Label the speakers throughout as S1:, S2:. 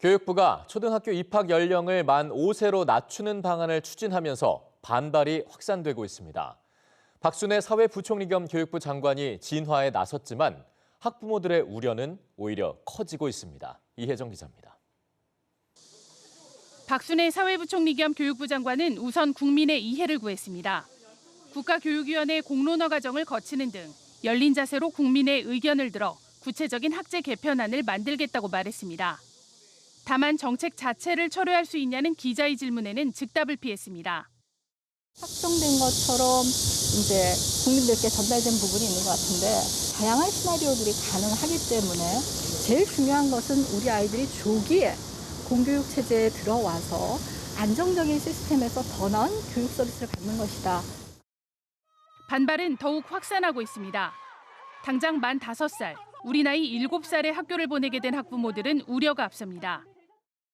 S1: 교육부가 초등학교 입학 연령을 만 5세로 낮추는 방안을 추진하면서 반발이 확산되고 있습니다. 박순애 사회부총리 겸 교육부 장관이 진화에 나섰지만 학부모들의 우려는 오히려 커지고 있습니다. 이혜정 기자입니다.
S2: 박순애 사회부총리 겸 교육부 장관은 우선 국민의 이해를 구했습니다. 국가교육위원회 공론화 과정을 거치는 등 열린 자세로 국민의 의견을 들어 구체적인 학제 개편안을 만들겠다고 말했습니다. 다만 정책 자체를 철회할 수 있냐는 기자의 질문에는 즉답을 피했습니다.
S3: 확정된 것처럼 이제 국민들께 전달된 부분이 있는 것 같은데 다양한 시나리오들이 가능하기 때문에 제일 중요한 것은 우리 아이들이 조기에 공교육 체제에 들어와서 안정적인 시스템에서 더 나은 교육 서비스를 받는 것이다.
S2: 반발은 더욱 확산하고 있습니다. 당장 만 5살, 우리 나이 7살에 학교를 보내게 된 학부모들은 우려가 앞섭니다.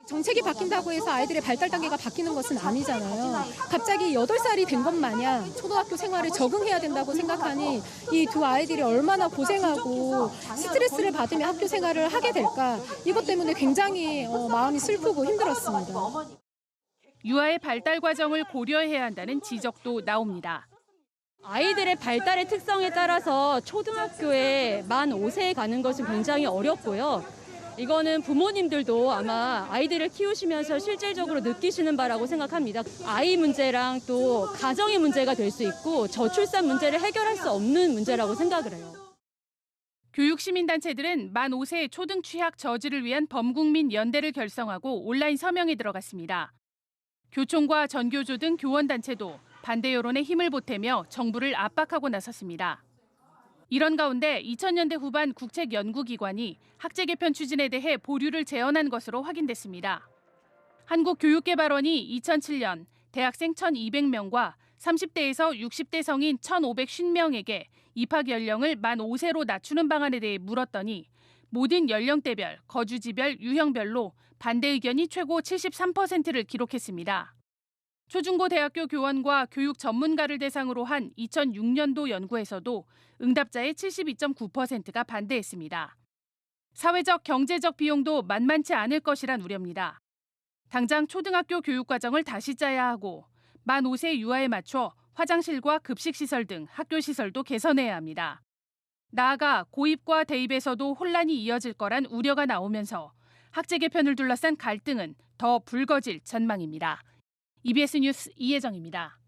S4: 정책이 바뀐다고 해서 아이들의 발달 단계가 바뀌는 것은 아니잖아요. 갑자기 8살이 된 것 마냥 초등학교 생활에 적응해야 된다고 생각하니 이 두 아이들이 얼마나 고생하고 스트레스를 받으며 학교 생활을 하게 될까. 이것 때문에 굉장히 마음이 슬프고 힘들었습니다.
S2: 유아의 발달 과정을 고려해야 한다는 지적도 나옵니다.
S5: 아이들의 발달의 특성에 따라서 초등학교에 만 5세에 가는 것은 굉장히 어렵고요. 이거는 부모님들도 아마 아이들을 키우시면서 실질적으로 느끼시는 바라고 생각합니다. 아이 문제랑 또 가정의 문제가 될 수 있고 저출산 문제를 해결할 수 없는 문제라고 생각을 해요.
S2: 교육시민단체들은 만 5세 초등 취학 저지를 위한 범국민 연대를 결성하고 온라인 서명에 들어갔습니다. 교총과 전교조 등 교원단체도 반대 여론에 힘을 보태며 정부를 압박하고 나섰습니다. 이런 가운데 2000년대 후반 국책연구기관이 학제 개편 추진에 대해 보류를 제언한 것으로 확인됐습니다. 한국교육개발원이 2007년 대학생 1200명과 30대에서 60대 성인 1550명에게 입학 연령을 만 5세로 낮추는 방안에 대해 물었더니 모든 연령대별, 거주지별, 유형별로 반대 의견이 최고 73%를 기록했습니다. 초중고대학교 교원과 교육 전문가를 대상으로 한 2006년도 연구에서도 응답자의 72.9%가 반대했습니다. 사회적, 경제적 비용도 만만치 않을 것이란 우려입니다. 당장 초등학교 교육과정을 다시 짜야 하고 만 5세 유아에 맞춰 화장실과 급식시설 등 학교시설도 개선해야 합니다. 나아가 고입과 대입에서도 혼란이 이어질 거란 우려가 나오면서 학제 개편을 둘러싼 갈등은 더 불거질 전망입니다. EBS 뉴스 이혜정입니다.